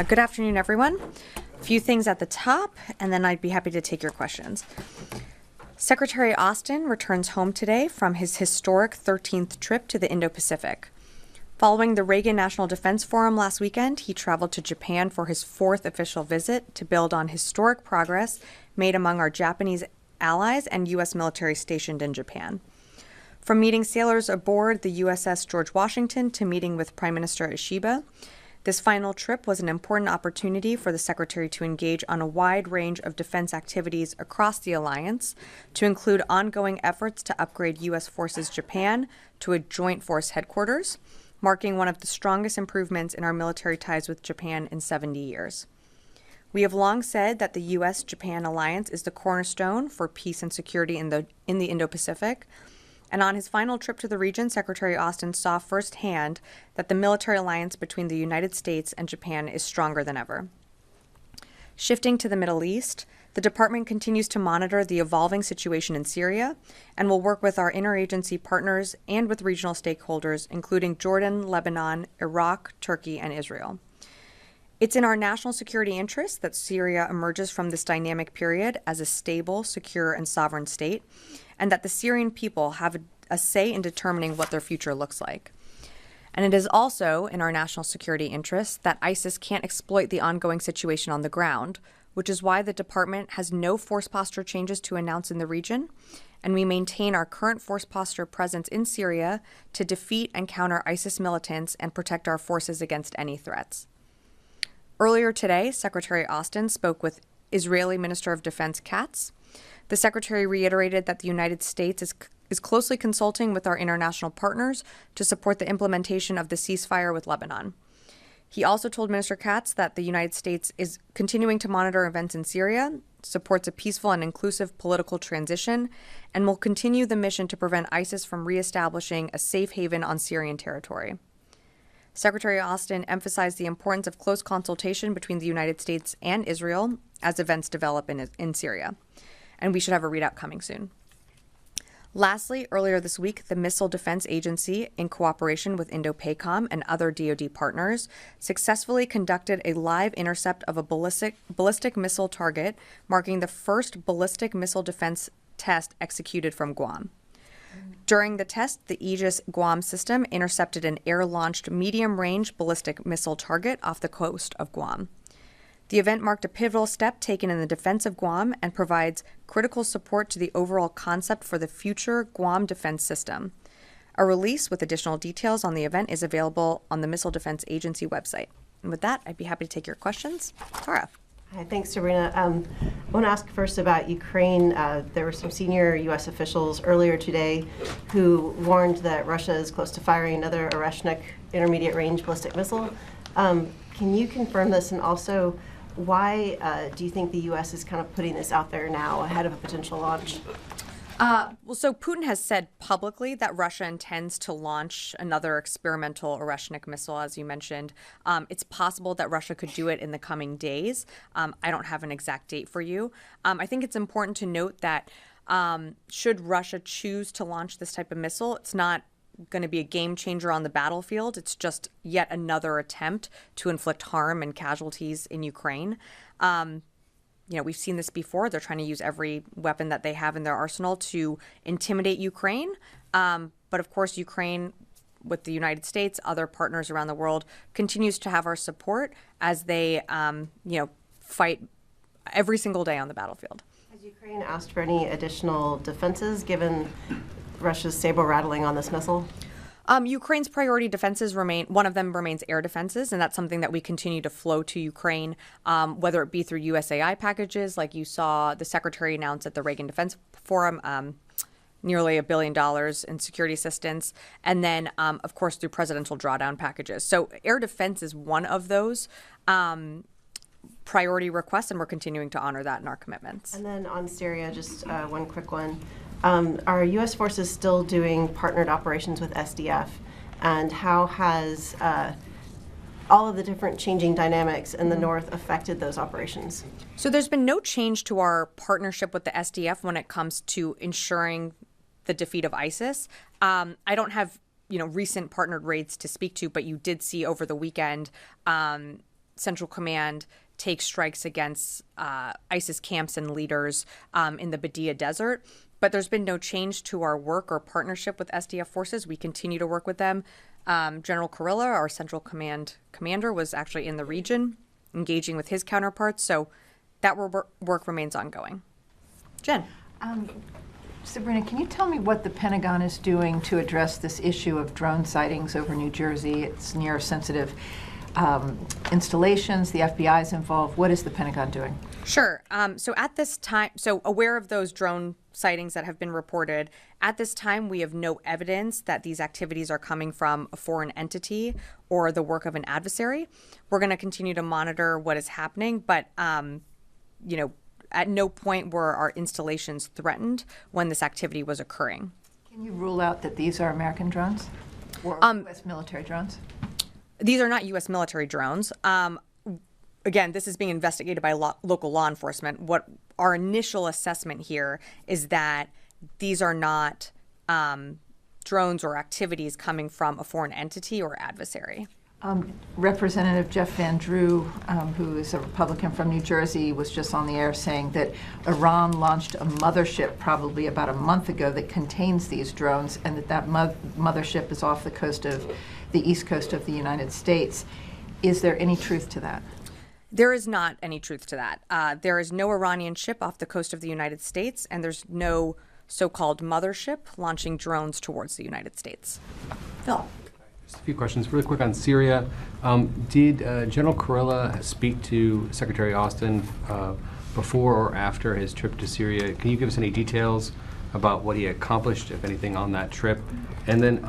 Good afternoon, everyone. A few things at the top, and then I'd be happy to take your questions. Secretary Austin returns home today from his historic 13th trip to the Indo-Pacific. Following the Reagan National Defense Forum last weekend, he traveled to Japan for his 4th official visit to build on historic progress made among our Japanese allies and U.S. military stationed in Japan. From meeting sailors aboard the USS George Washington to meeting with Prime Minister Ishiba, this final trip was an important opportunity for the Secretary to engage on a wide range of defense activities across the alliance, to include ongoing efforts to upgrade U.S. Forces Japan to a joint force headquarters, marking one of the strongest improvements in our military ties with Japan in 70 years. We have long said that the U.S.-Japan alliance is the cornerstone for peace and security in the Indo-Pacific. And on his final trip to the region, Secretary Austin saw firsthand that the military alliance between the United States and Japan is stronger than ever. Shifting to the Middle East, the department continues to monitor the evolving situation in Syria and will work with our interagency partners and with regional stakeholders, including Jordan, Lebanon, Iraq, Turkey, and Israel. It's in our national security interest that Syria emerges from this dynamic period as a stable, secure, and sovereign state, and that the Syrian people have a say in determining what their future looks like. And it is also in our national security interest that ISIS can't exploit the ongoing situation on the ground, which is why the department has no force posture changes to announce in the region, and we maintain our current force posture presence in Syria to defeat and counter ISIS militants and protect our forces against any threats. Earlier today, Secretary Austin spoke with Israeli Minister of Defense Katz. The Secretary reiterated that the United States is closely consulting with our international partners to support the implementation of the ceasefire with Lebanon. He also told Minister Katz that the United States is continuing to monitor events in Syria, supports a peaceful and inclusive political transition, and will continue the mission to prevent ISIS from reestablishing a safe haven on Syrian territory. Secretary Austin emphasized the importance of close consultation between the United States and Israel as events develop in Syria, and we should have a readout coming soon. Lastly, earlier this week, the Missile Defense Agency, in cooperation with INDOPACOM and other DoD partners, successfully conducted a live intercept of a ballistic missile target, marking the first ballistic missile defense test executed from Guam. During the test, the Aegis Guam system intercepted an air-launched medium-range ballistic missile target off the coast of Guam. The event marked a pivotal step taken in the defense of Guam and provides critical support to the overall concept for the future Guam defense system. A release with additional details on the event is available on the Missile Defense Agency website. And with that, I'd be happy to take your questions. Tara. Hi, thanks, Sabrina. I want to ask first about Ukraine. There were some senior U.S. officials earlier today who warned that Russia is close to firing another Oreshnik intermediate-range ballistic missile. Can you confirm this, and also why do you think the U.S. is kind of putting this out there now ahead of a potential launch? So Putin has said publicly that Russia intends to launch another experimental Oreshnik missile, as you mentioned. It's possible that Russia could do it in the coming days. I don't have an exact date for you. I think it's important to note that should Russia choose to launch this type of missile, it's not going to be a game changer on the battlefield. It's just yet another attempt to inflict harm and casualties in Ukraine. We've seen this before. They're trying to use every weapon that they have in their arsenal to intimidate Ukraine. But of course, Ukraine, with the United States, other partners around the world, continues to have our support as they, fight every single day on the battlefield. Has Ukraine asked for any additional defenses given Russia's saber rattling on this missile? Ukraine's priority defenses one of them remains air defenses, and that's something that we continue to flow to Ukraine, whether it be through USAI packages, like you saw the Secretary announce at the Reagan Defense Forum, nearly $1 billion in security assistance, and then, of course, through presidential drawdown packages. So air defense is one of those priority requests, and we're continuing to honor that in our commitments. And then on Syria, just one quick one. Are U.S. forces still doing partnered operations with SDF? And how has all of the different changing dynamics in the north affected those operations? So there's been no change to our partnership with the SDF when it comes to ensuring the defeat of ISIS. I don't have recent partnered raids to speak to, but you did see over the weekend Central Command take strikes against ISIS camps and leaders in the Badia Desert. But there's been no change to our work or partnership with SDF forces. We continue to work with them. General Kurilla, our Central Command commander, was actually in the region engaging with his counterparts. So that work remains ongoing. Jen. Sabrina, can you tell me what the Pentagon is doing to address this issue of drone sightings over New Jersey? It's near sensitive installations. The FBI is involved. What is the Pentagon doing? Sure. So at this time, aware of those drone sightings that have been reported, at this time we have no evidence that these activities are coming from a foreign entity or the work of an adversary. We're going to continue to monitor what is happening, but at no point were our installations threatened when this activity was occurring. Can you rule out that these are American drones or U.S. military drones? These are not U.S. military drones. Again, this is being investigated by local law enforcement. What our initial assessment here is that these are not drones or activities coming from a foreign entity or adversary. Representative Jeff Van Drew, who is a Republican from New Jersey, was just on the air saying that Iran launched a mothership probably about a month ago that contains these drones, and that mothership is off the coast of the east coast of the United States. Is there any truth to that? There is not any truth to that. There is no Iranian ship off the coast of the United States, and there's no so-called mothership launching drones towards the United States. Phil. Just a few questions really quick on Syria. Did General Kurilla speak to Secretary Austin before or after his trip to Syria? Can you give us any details about what he accomplished, if anything, on that trip? And then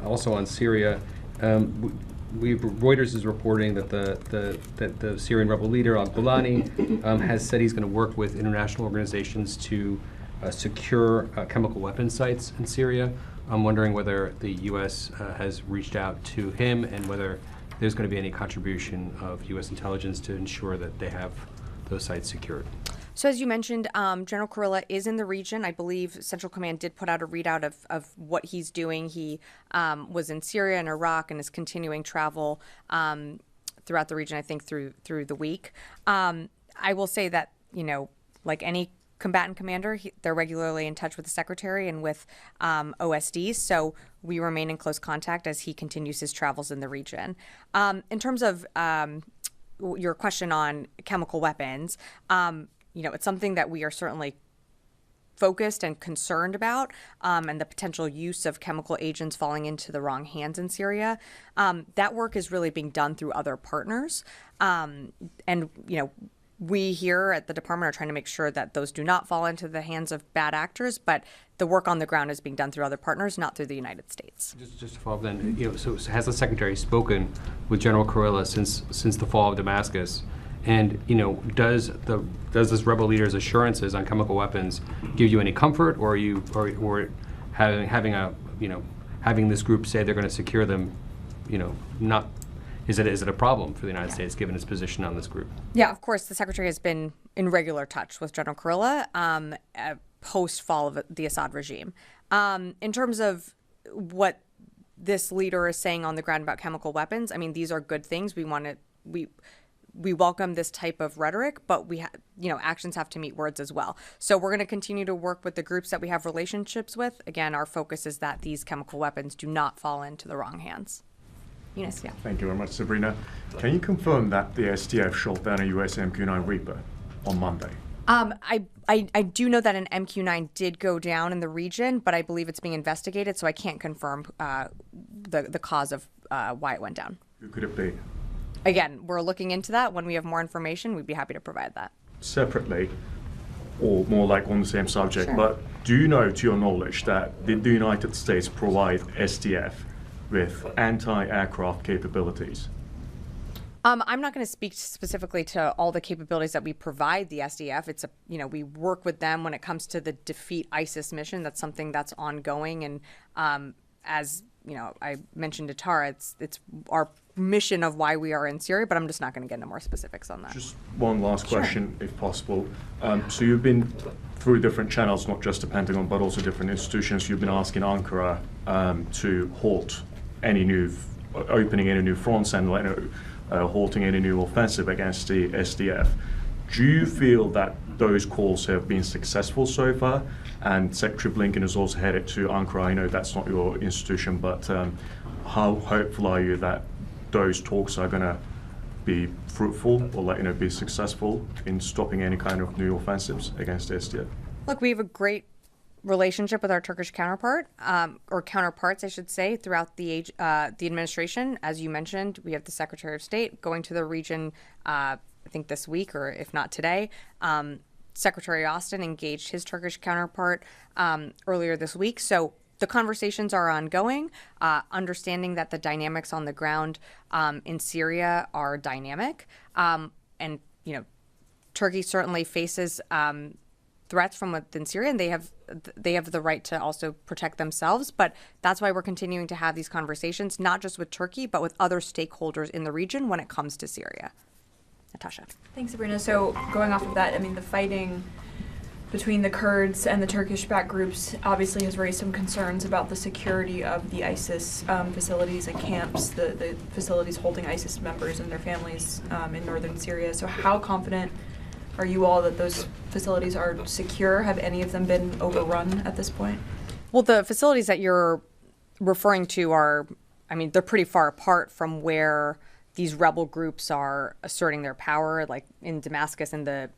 also on Syria, Reuters is reporting that the Syrian rebel leader al-Golani has said he's going to work with international organizations to secure chemical weapons sites in Syria. I'm wondering whether the U.S. has reached out to him and whether there's going to be any contribution of U.S. intelligence to ensure that they have those sites secured. So as you mentioned, General Kurilla is in the region. I believe Central Command did put out a readout of what he's doing. He was in Syria and Iraq and is continuing travel throughout the region, I think, through the week. I will say that, like any combatant commander, they're regularly in touch with the secretary and with OSD, so we remain in close contact as he continues his travels in the region. In terms of your question on chemical weapons, it's something that we are certainly focused and concerned about, and the potential use of chemical agents falling into the wrong hands in Syria. That work is really being done through other partners, we here at the department are trying to make sure that those do not fall into the hands of bad actors, but the work on the ground is being done through other partners, not through the United States. Just to follow up then, so has the secretary spoken with General Kurilla since the fall of Damascus? And does this rebel leader's assurances on chemical weapons give you any comfort, or having this group say they're going to secure them, not? Is it a problem for the United States given its position on this group? Yeah, of course. The secretary has been in regular touch with General Kurilla post-fall of the Assad regime. In terms of what this leader is saying on the ground about chemical weapons, I mean, these are good things. We welcome this type of rhetoric, but actions have to meet words as well. So we're going to continue to work with the groups that we have relationships with. Again, our focus is that these chemical weapons do not fall into the wrong hands. Eunice, yeah. Thank you very much, Sabrina. Can you confirm that the SDF shot down a US MQ-9 Reaper on Monday? I do know that an MQ-9 did go down in the region, but I believe it's being investigated, so I can't confirm the cause of why it went down. Who could it be? Again, we're looking into that. When we have more information, we'd be happy to provide that. Separately, or more like on the same subject, Sure. But do you know, to your knowledge, that did the United States provide SDF with anti-aircraft capabilities? I'm not going to speak specifically to all the capabilities that we provide the SDF. It's we work with them when it comes to the defeat ISIS mission. That's something that's ongoing, and as I mentioned to Tara, it's our mission of why we are in Syria. But I'm just not going to get into more specifics on that. Just one last question, Sure. if possible. So you've been through different channels, not just the Pentagon, but also different institutions. You've been asking Ankara to halt opening any new fronts and halting any new offensive against the SDF. Do you feel that those calls have been successful so far? And Secretary Blinken is also headed to Ankara. I know that's not your institution, but how hopeful are you that those talks are going to be fruitful or be successful in stopping any kind of new offensives against the SDF? Look, we have a great relationship with our Turkish counterpart, or counterparts, I should say, throughout the administration. As you mentioned, we have the Secretary of State going to the region, I think this week, or if not today. Secretary Austin engaged his Turkish counterpart earlier this week. So the conversations are ongoing, understanding that the dynamics on the ground in Syria are dynamic. And, Turkey certainly faces threats from within Syria, and they have the right to also protect themselves. But that's why we're continuing to have these conversations, not just with Turkey, but with other stakeholders in the region when it comes to Syria. Natasha. Thanks, Sabrina. So going off of that, I mean, the fighting between the Kurds and the Turkish-backed groups obviously has raised some concerns about the security of the ISIS facilities and camps, the facilities holding ISIS members and their families in northern Syria. So how confident are you all that those facilities are secure? Have any of them been overrun at this point? Well, the facilities that you're referring to are, they're pretty far apart from where these rebel groups are asserting their power, like in Damascus and the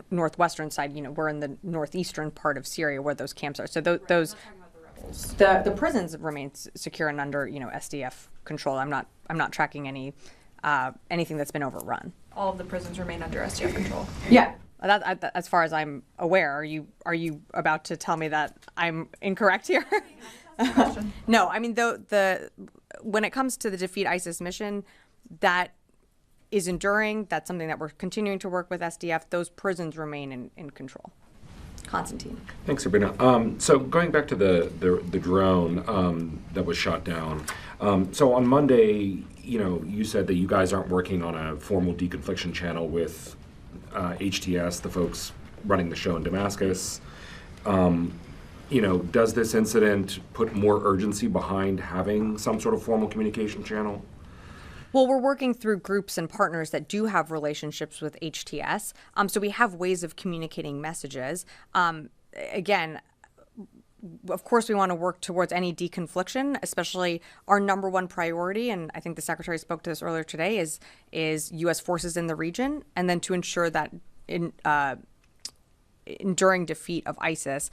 northwestern side. We're in the northeastern part of Syria where those camps are. So those, the prisons remain secure and under SDF control. I'm not tracking anything that's been overrun. All of the prisons remain under SDF control. Yeah. As far as I'm aware, are you about to tell me that I'm incorrect here? No, when it comes to the Defeat ISIS mission, that is enduring. That's something that we're continuing to work with SDF. Those prisons remain in control. Constantine. Thanks, Sabrina. So going back to the drone that was shot down. So on Monday, you said that you guys aren't working on a formal deconfliction channel with HTS, the folks running the show in Damascus. Does this incident put more urgency behind having some sort of formal communication channel? Well, we're working through groups and partners that do have relationships with HTS. So we have ways of communicating messages. Again, of course, we want to work towards any deconfliction, especially our number one priority, and I think the Secretary spoke to this earlier today, is U.S. forces in the region, and then to ensure that enduring defeat of ISIS,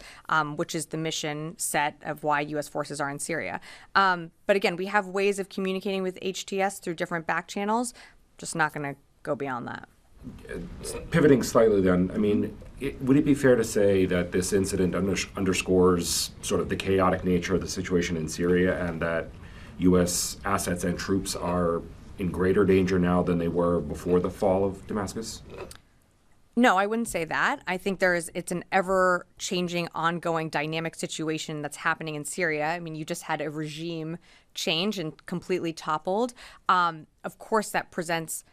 which is the mission set of why U.S. forces are in Syria. But again, we have ways of communicating with HTS through different back channels. Just not going to go beyond that. Pivoting slightly then, would it be fair to say that this incident underscores sort of the chaotic nature of the situation in Syria and that U.S. assets and troops are in greater danger now than they were before the fall of Damascus? No, I wouldn't say that. I think it's an ever-changing, ongoing, dynamic situation that's happening in Syria. You just had a regime change and completely toppled. Of course, that presents,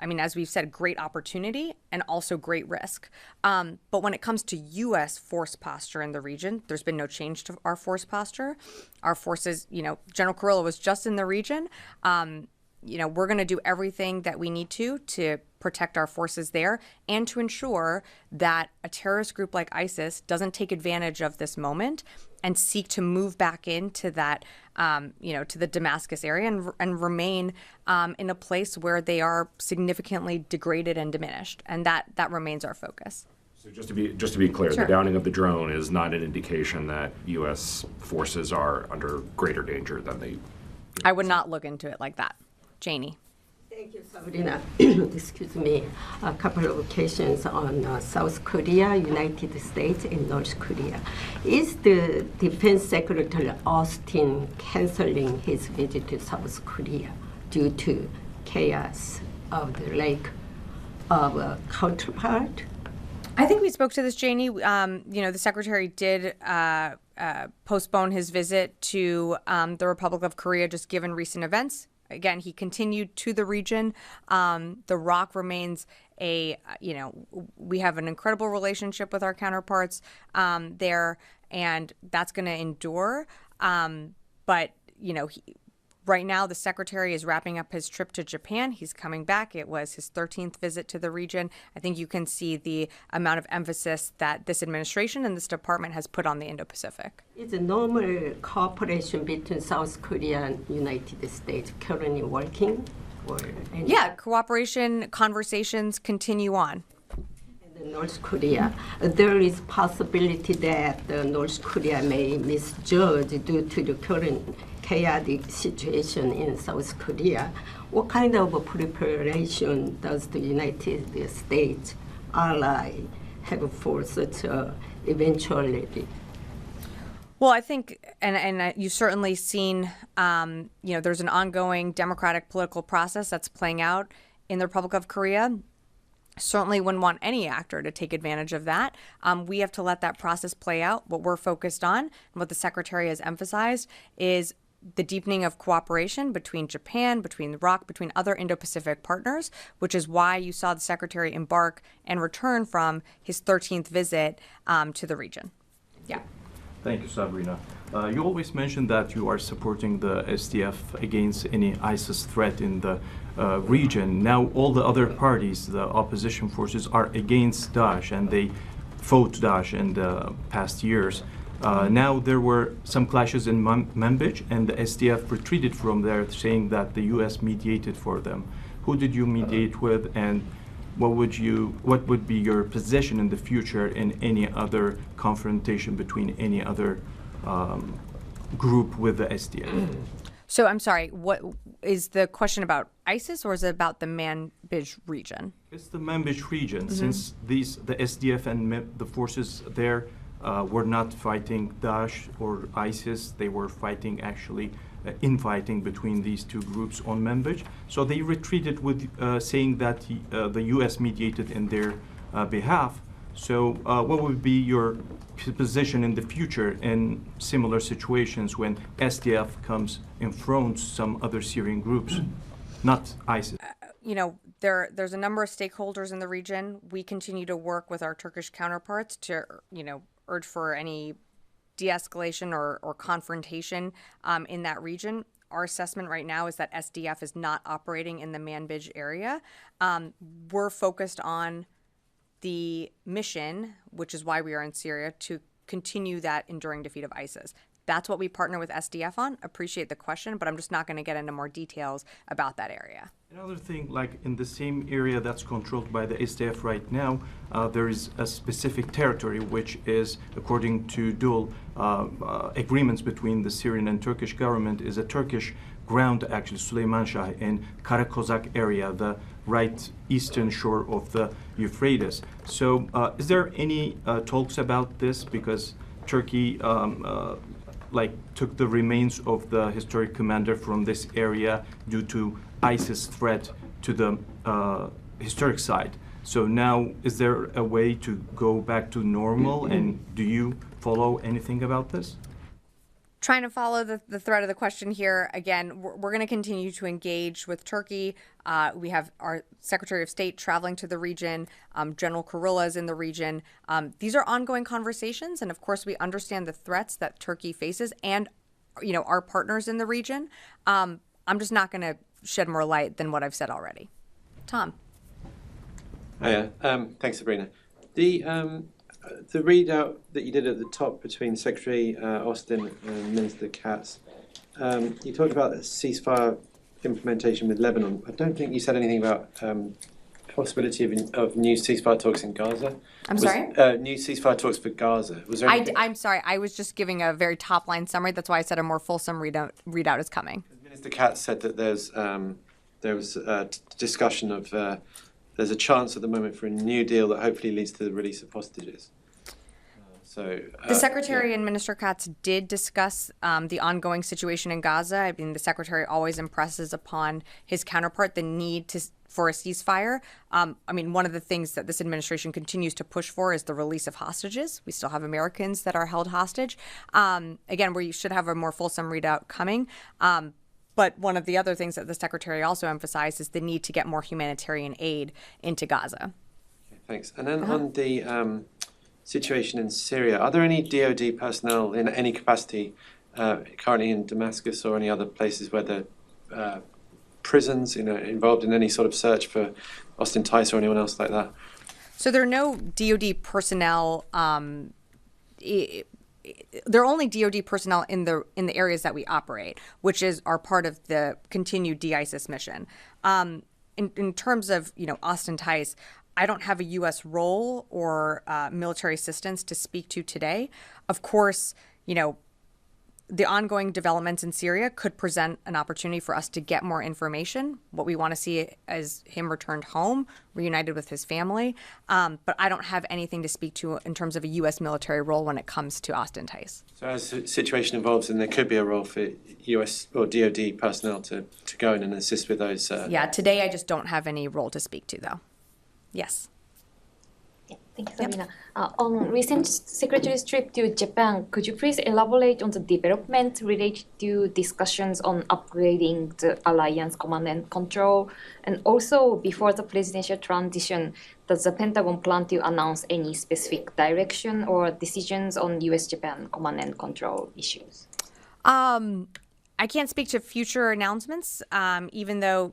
as we've said, great opportunity and also great risk. But when it comes to U.S. force posture in the region, there's been no change to our force posture. Our forces, General Kurilla was just in the region. We're going to do everything that we need to protect our forces there and to ensure that a terrorist group like ISIS doesn't take advantage of this moment and seek to move back into that, to the Damascus area and remain in a place where they are significantly degraded and diminished. And that remains our focus. So just to be clear, Sure. The downing of the drone is not an indication that U.S. forces are under greater danger than they. I would not look into it like that. Janie. Thank you, Sabrina. Excuse me. A couple of questions on South Korea, United States, and North Korea. Is the Defense Secretary Austin canceling his visit to South Korea due to chaos of the lack of a counterpart? I think we spoke to this, Janie. The Secretary did postpone his visit to the Republic of Korea just given recent events. Again, he continued to the region. The ROC remains we have an incredible relationship with our counterparts there, and that's going to endure. But, Right now, the secretary is wrapping up his trip to Japan. He's coming back. It was his 13th visit to the region. I think you can see the amount of emphasis that this administration and this department has put on the Indo-Pacific. Is a normal cooperation between South Korea and United States currently working? Or any Yeah, cooperation conversations continue on. in North Korea? There is possibility that North Korea may misjudge due to the current chaotic situation in South Korea. What kind of preparation does the United States ally have for such eventuality? Well, I think, and you've certainly seen, there's an ongoing democratic political process that's playing out in the Republic of Korea. Certainly wouldn't want any actor to take advantage of that. We have to let that process play out. What we're focused on and what the secretary has emphasized is the deepening of cooperation between Japan, between the ROC, between other Indo-Pacific partners, which is why you saw the secretary embark and return from his 13th visit to the region. Yeah. Thank you, Sabrina. You always mention that you are supporting the SDF against any ISIS threat in the region. Now all the other parties, the opposition forces, are against Daesh, and they fought Daesh in the past years. Now there were some clashes in Manbij, and the SDF retreated from there, saying that the U.S. mediated for them. Who did you mediate with, and what would be your position in the future in any other confrontation between any other group with the SDF? So I'm sorry, what is the question about ISIS, or is it about the Manbij region? It's the Manbij region, since the SDF and the forces there were not fighting Daesh or ISIS. They were fighting actually infighting between these two groups on Manbij. So they retreated with saying that the U.S. mediated in their behalf. So what would be your position in the future in similar situations when SDF comes and fronts some other Syrian groups, not ISIS? There's a number of stakeholders in the region. We continue to work with our Turkish counterparts to, urge for any de-escalation or confrontation in that region. Our assessment right now is that SDF is not operating in the Manbij area. We're focused on the mission, which is why we are in Syria, to continue that enduring defeat of ISIS. That's what we partner with SDF on. Appreciate the question, but I'm just not going to get into more details about that area. Another thing, like in the same area that's controlled by the SDF right now, there is a specific territory which is, according to dual agreements between the Syrian and Turkish government, is a Turkish ground, actually, Süleymanşah in Karakozak area, the right eastern shore of the Euphrates. So is there any talks about this? Because Turkey took the remains of the historic commander from this area due to ISIS threat to the historic site. So now, is there a way to go back to normal, and do you follow anything about this? Trying to follow the thread of the question here. Again, we're going to continue to engage with Turkey. We have our Secretary of State traveling to the region. General Kurilla is in the region. These are ongoing conversations, and of course, we understand the threats that Turkey faces, and our partners in the region. I'm just not going to shed more light than what I've said already. Tom. Hiya. Thanks, Sabrina. The readout that you did at the top between Secretary Austin and Minister Katz, you talked about the ceasefire implementation with Lebanon. I don't think you said anything about possibility of new ceasefire talks in Gaza. I'm sorry? New ceasefire talks for Gaza. Was there anything? I'm sorry. I was just giving a very top-line summary. That's why I said a more fulsome readout is coming. Minister Katz said that there was a discussion of there's a chance at the moment for a new deal that hopefully leads to the release of hostages. The Secretary and Minister Katz did discuss the ongoing situation in Gaza. I mean, the Secretary always impresses upon his counterpart the need for a ceasefire. One of the things that this administration continues to push for is the release of hostages. We still have Americans that are held hostage. Again, we should have a more fulsome readout coming. But one of the other things that the Secretary also emphasized is the need to get more humanitarian aid into Gaza. Okay, thanks. And then on the situation in Syria, are there any DoD personnel in any capacity currently in Damascus or any other places where the prisons, involved in any sort of search for Austin Tice or anyone else like that? So there are no DoD personnel. There are only DoD personnel in the areas that we operate, which are part of the continued de-ISIS mission. In terms of Austin Tice, I don't have a U.S. role or military assistance to speak to today. Of course, the ongoing developments in Syria could present an opportunity for us to get more information. What we want to see is him returned home, reunited with his family. But I don't have anything to speak to in terms of a U.S. military role when it comes to Austin Tice. So as the situation evolves, then there could be a role for U.S. or DoD personnel to go in and assist with those. Yeah, today I just don't have any role to speak to, though. Yes. Thank you, Sabrina. On recent Secretary's trip to Japan, could you please elaborate on the development related to discussions on upgrading the alliance command and control? And also, before the presidential transition, does the Pentagon plan to announce any specific direction or decisions on U.S.-Japan command and control issues? I can't speak to future announcements, even though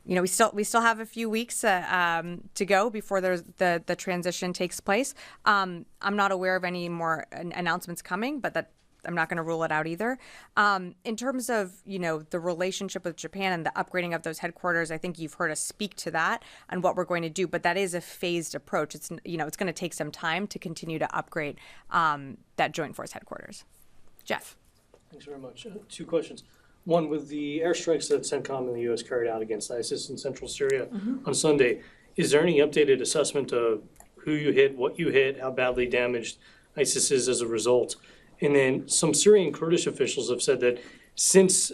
we still have a few weeks to go before the transition takes place. I'm not aware of any more announcements coming, but I'm not going to rule it out either. In terms of the relationship with Japan and the upgrading of those headquarters, I think you've heard us speak to that and what we're going to do. But that is a phased approach. It's it's going to take some time to continue to upgrade that Joint Force headquarters. Jeff. Thanks very much. Two questions. One, with the airstrikes that CENTCOM and the U.S. carried out against ISIS in central Syria on Sunday, is there any updated assessment of who you hit, what you hit, how badly damaged ISIS is as a result? And then some Syrian Kurdish officials have said that since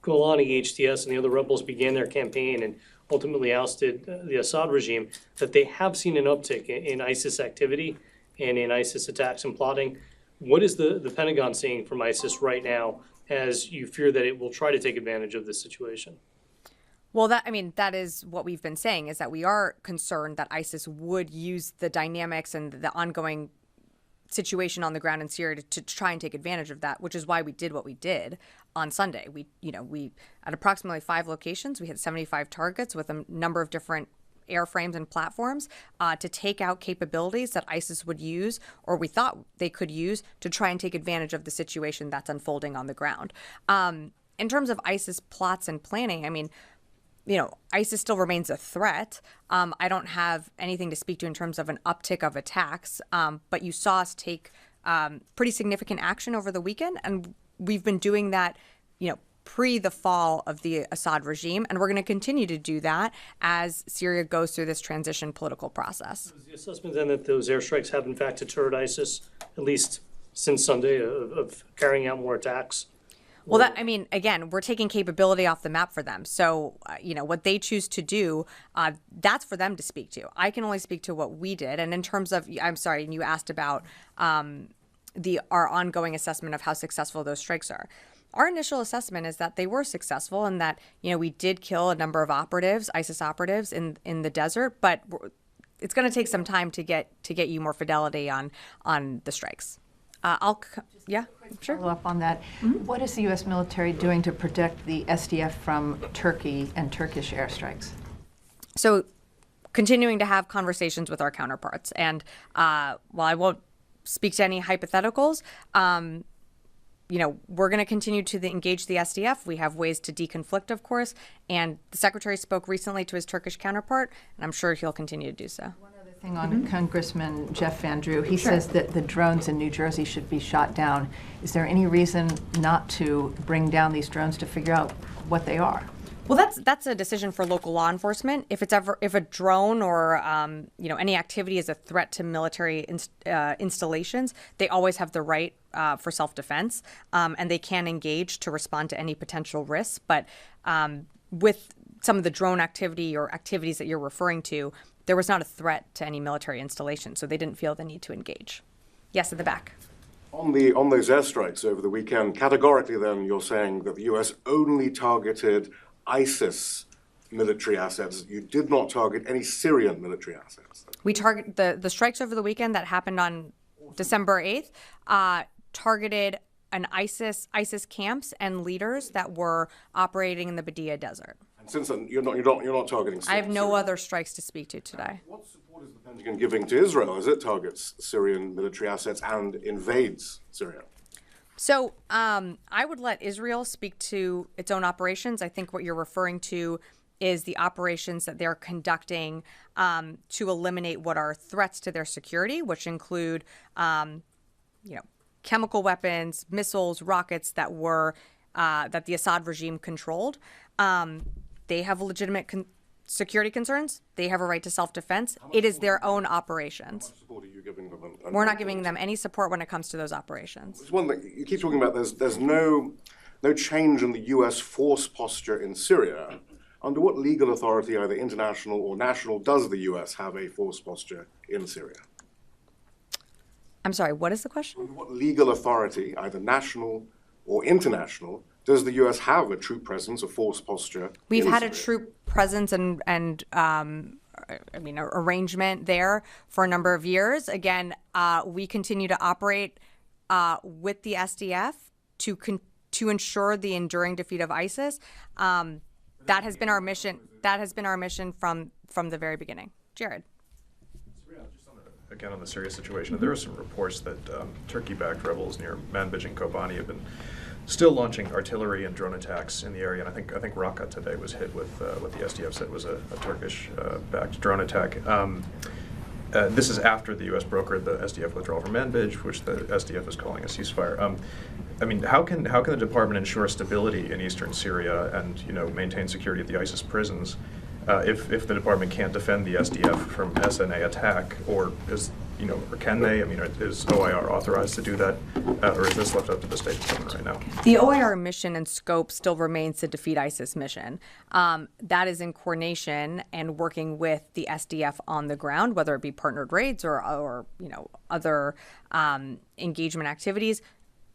Golani, HTS, and the other rebels began their campaign and ultimately ousted the Assad regime, that they have seen an uptick in ISIS activity and in ISIS attacks and plotting. What is the Pentagon seeing from ISIS right now, as you fear that it will try to take advantage of this situation? Well, that is what we've been saying, is that we are concerned that ISIS would use the dynamics and the ongoing situation on the ground in Syria to try and take advantage of that, which is why we did what we did on Sunday. We at approximately 5 locations, we hit 75 targets with a number of different airframes and platforms to take out capabilities that ISIS would use, or we thought they could use, to try and take advantage of the situation that's unfolding on the ground. In terms of ISIS plots and planning, ISIS still remains a threat. I don't have anything to speak to in terms of an uptick of attacks, but you saw us take pretty significant action over the weekend, and we've been doing that, pre the fall of the Assad regime, and we're going to continue to do that as Syria goes through this transition political process. Is the assessment then that those airstrikes have in fact deterred ISIS, at least since Sunday, of carrying out more attacks? Well, again, we're taking capability off the map for them. So, what they choose to do, that's for them to speak to. I can only speak to what we did. And in terms of, and you asked about our ongoing assessment of how successful those strikes are. Our initial assessment is that they were successful and that, we did kill a number of ISIS operatives in the desert, but it's going to take some time to get you more fidelity on the strikes. Sure. Follow up on that. What is the U.S. military doing to protect the SDF from Turkey and Turkish airstrikes? So, continuing to have conversations with our counterparts. And while I won't speak to any hypotheticals, we're going to continue to engage the SDF. We have ways to deconflict, of course. And the Secretary spoke recently to his Turkish counterpart, and I'm sure he'll continue to do so. Thing on Congressman Jeff Van Drew, he says that the drones in New Jersey should be shot down. Is there any reason not to bring down these drones to figure out what they are? Well, that's a decision for local law enforcement. If a drone or any activity is a threat to military installations, they always have the right for self-defense, and they can engage to respond to any potential risks. But with some of the drone activity or activities that you're referring to, there was not a threat to any military installation, so they didn't feel the need to engage. Yes, at the back. On those airstrikes over the weekend, categorically then you're saying that the U.S. only targeted ISIS military assets. You did not target any Syrian military assets. We target the strikes over the weekend that happened on December 8th targeted ISIS camps and leaders that were operating in the Badia Desert. And since then, you're not targeting Syria. I have no other strikes to speak to today. What support is the Pentagon giving to Israel as it targets Syrian military assets and invades Syria? So I would let Israel speak to its own operations. I think what you're referring to is the operations that they're conducting to eliminate what are threats to their security, which include, chemical weapons, missiles, rockets that were that the Assad regime controlled. They have legitimate security concerns. They have a right to self-defense. It is their own operations. How much support are you giving them? We're not giving them any support when it comes to those operations. There's one thing you keep talking about. There's no change in the U.S. force posture in Syria. Under what legal authority, either international or national, does the U.S. have a force posture in Syria? I'm sorry, what is the question? Under what legal authority, either national or international, does the U.S. have a troop presence, a force posture? We've in had Syria? a troop presence and arrangement there for a number of years. Again, we continue to operate with the SDF to ensure the enduring defeat of ISIS. That has been our mission. That has been our mission from the very beginning. Jared. Again, on the Syria situation, there are some reports that Turkey-backed rebels near Manbij and Kobani have been still launching artillery and drone attacks in the area. And I think Raqqa today was hit with what the SDF said was a Turkish-backed drone attack. This is after the U.S. brokered the SDF withdrawal from Manbij, which the SDF is calling a ceasefire. How can the department ensure stability in eastern Syria and maintain security at the ISIS prisons if the department can't defend the SDF from SNA attack, or can they? Is OIR authorized to do that, or is this left up to the State Department right now? The OIR mission and scope still remains to defeat ISIS mission. That is in coordination and working with the SDF on the ground, whether it be partnered raids or other engagement activities.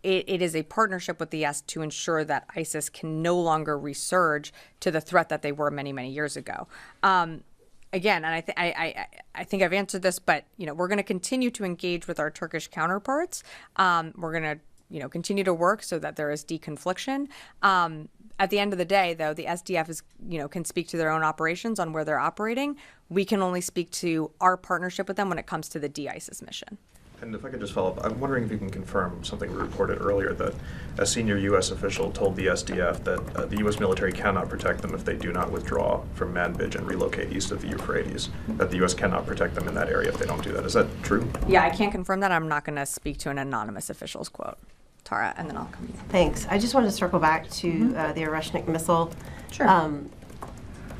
It is a partnership with the S to ensure that ISIS can no longer resurge to the threat that they were many, many years ago. Again, and I think I've answered this, but we're going to continue to engage with our Turkish counterparts. We're going to continue to work so that there is deconfliction. At the end of the day, though, the SDF is can speak to their own operations on where they're operating. We can only speak to our partnership with them when it comes to the de-ISIS mission. And if I could just follow up, I'm wondering if you can confirm something we reported earlier, that a senior U.S. official told the SDF that the U.S. military cannot protect them if they do not withdraw from Manbij and relocate east of the Euphrates, that the U.S. cannot protect them in that area if they don't do that. Is that true? Yeah, I can't confirm that. I'm not going to speak to an anonymous official's quote. Tara, and then I'll come to you. Thanks. I just wanted to circle back to the Oreshnik missile. Sure.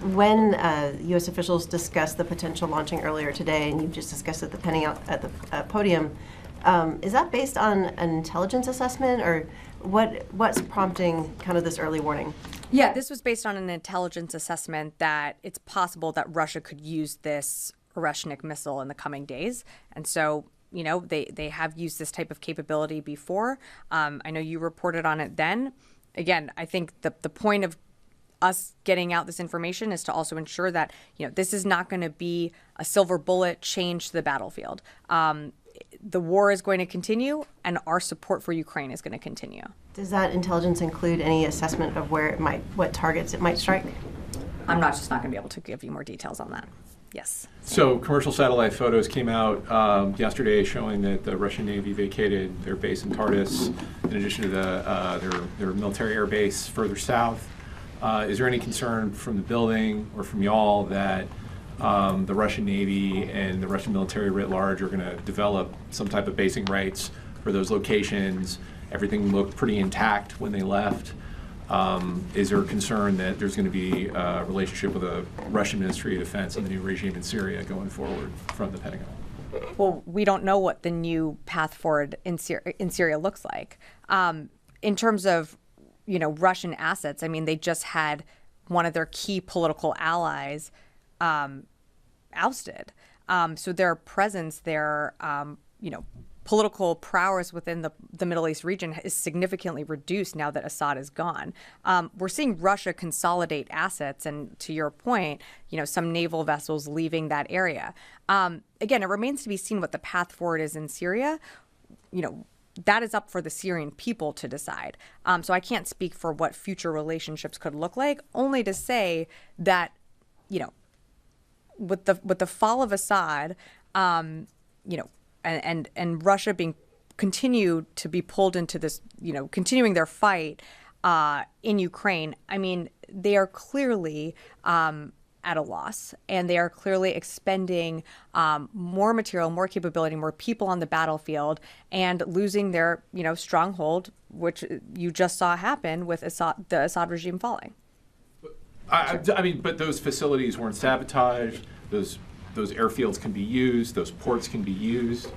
When U.S. officials discussed the potential launching earlier today, and you just discussed at the podium, is that based on an intelligence assessment, or what's prompting kind of this early warning? Yeah, this was based on an intelligence assessment that it's possible that Russia could use this Oreshnik missile in the coming days, and so they have used this type of capability before. I know you reported on it then. Again, I think the point of us getting out this information is to also ensure that this is not going to be a silver bullet change to the battlefield. The war is going to continue, and our support for Ukraine is going to continue. Does that intelligence include any assessment of what targets it might strike? I'm not going to be able to give you more details on that. Yes. So commercial satellite photos came out yesterday showing that the Russian Navy vacated their base in Tartus, in addition to their military air base further south. Is there any concern from the building or from y'all that the Russian Navy and the Russian military writ large are going to develop some type of basing rights for those locations? Everything looked pretty intact when they left. Is there a concern that there's going to be a relationship with the Russian Ministry of Defense and the new regime in Syria going forward from the Pentagon? Well, we don't know what the new path forward in Syria looks like. In terms of Russian assets, they just had one of their key political allies ousted. So their presence, their political prowess within the Middle East region is significantly reduced now that Assad is gone. We're seeing Russia consolidate assets, and to your point, some naval vessels leaving that area. Again, it remains to be seen what the path forward is in Syria. that is up for the Syrian people to decide. So I can't speak for what future relationships could look like, only to say that, with the fall of Assad, and Russia being continued to be pulled into this, continuing their fight in Ukraine, I mean, they are clearly at a loss, and they are clearly expending more material, more capability, more people on the battlefield, and losing their, stronghold, which you just saw happen with the Assad regime falling. I mean, but those facilities weren't sabotaged. Those airfields can be used. Those ports can be used.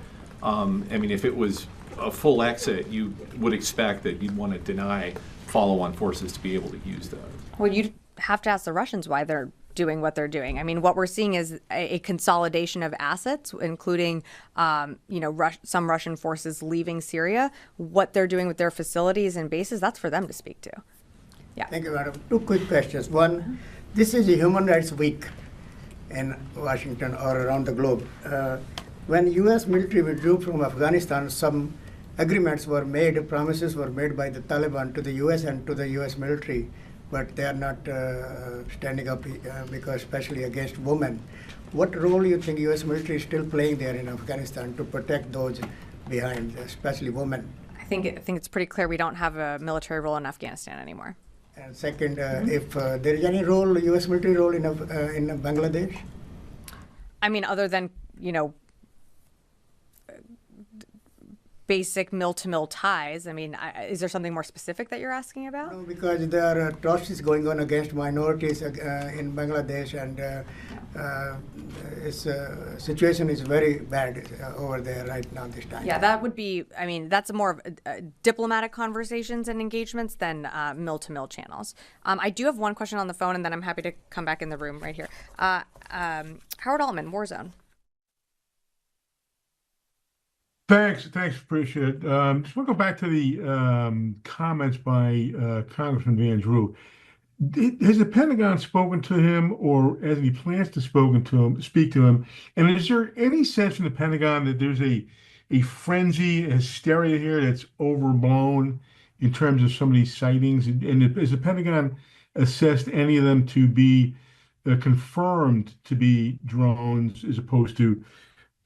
I mean, if it was a full exit, you would expect that you'd want to deny follow-on forces to be able to use those. Well, you'd have to ask the Russians why they're doing what they're doing. I mean, what we're seeing is a consolidation of assets, including, some Russian forces leaving Syria. What they're doing with their facilities and bases, that's for them to speak to. Yeah. Thank you, madam. Two quick questions. One, this is a Human Rights Week in Washington or around the globe. When U.S. military withdrew from Afghanistan, some agreements were made, promises were made by the Taliban to the U.S. and to the U.S. military, but they are not standing up because especially against women. What role do you think U.S. military is still playing there in Afghanistan to protect those behind, especially women? I think it's pretty clear we don't have a military role in Afghanistan anymore. And second, if there is any role, U.S. military role in Bangladesh? I mean, other than, basic mill-to-mill ties. I mean, is there something more specific that you're asking about? No, because there are atrocities going on against minorities in Bangladesh, and its situation is very bad over there right now this time. Yeah, that would be, I mean, that's more of diplomatic conversations and engagements than mill-to-mill channels. I do have one question on the phone, and then I'm happy to come back in the room right here. Howard Altman, Warzone. Thanks, appreciate it. Just want to go back to the comments by Congressman Van Drew. Has the Pentagon spoken to him, or has he plans to speak to him? And is there any sense from the Pentagon that there's a frenzy, a hysteria here that's overblown in terms of some of these sightings? And has the Pentagon assessed any of them to be confirmed to be drones as opposed to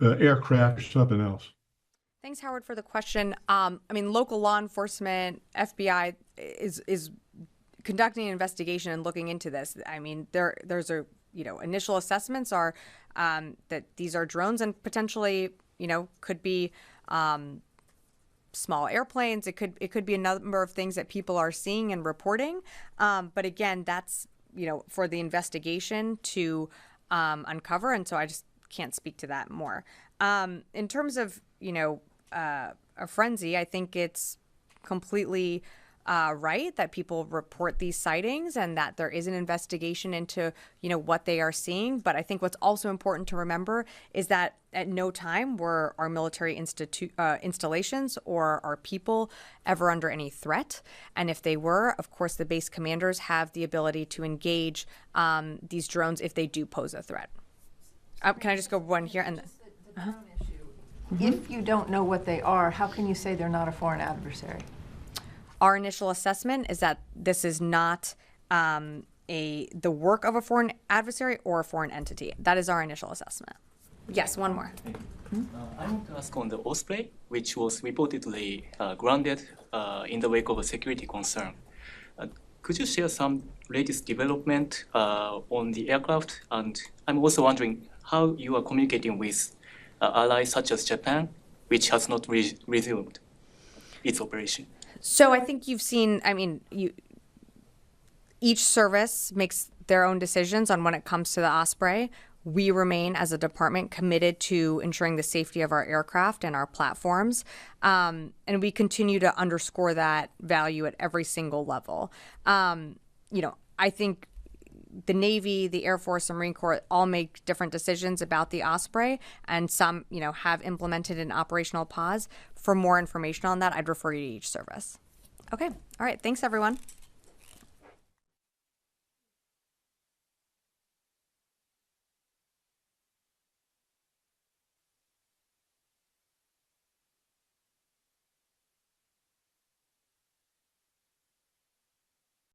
aircraft or something else? Thanks, Howard, for the question. I mean, local law enforcement, FBI is conducting an investigation and looking into this. I mean, there's initial assessments are that these are drones and potentially, could be small airplanes. It could be a number of things that people are seeing and reporting. But again, that's, for the investigation to uncover. And so I just can't speak to that more. In terms of, a frenzy, I think it's completely right that people report these sightings and that there is an investigation into, what they are seeing. But I think what's also important to remember is that at no time were our military installations or our people ever under any threat. And if they were, of course, the base commanders have the ability to engage these drones if they do pose a threat. Can I just go one here? And then, if you don't know what they are, how can you say they're not a foreign adversary? Our initial assessment is that this is not the work of a foreign adversary or a foreign entity. That is our initial assessment. Yes, one more. I want to ask on the Osprey, which was reportedly grounded in the wake of a security concern. Could you share some latest development on the aircraft? And I'm also wondering how you are communicating with allies such as Japan, which has not resumed its operation. So I think you've seen, each service makes their own decisions on when it comes to the Osprey. We remain, as a department, committed to ensuring the safety of our aircraft and our platforms. And we continue to underscore that value at every single level. I think the Navy, the Air Force, and Marine Corps all make different decisions about the Osprey, and some, have implemented an operational pause. For more information on that, I'd refer you to each service. Okay. All right. Thanks, everyone.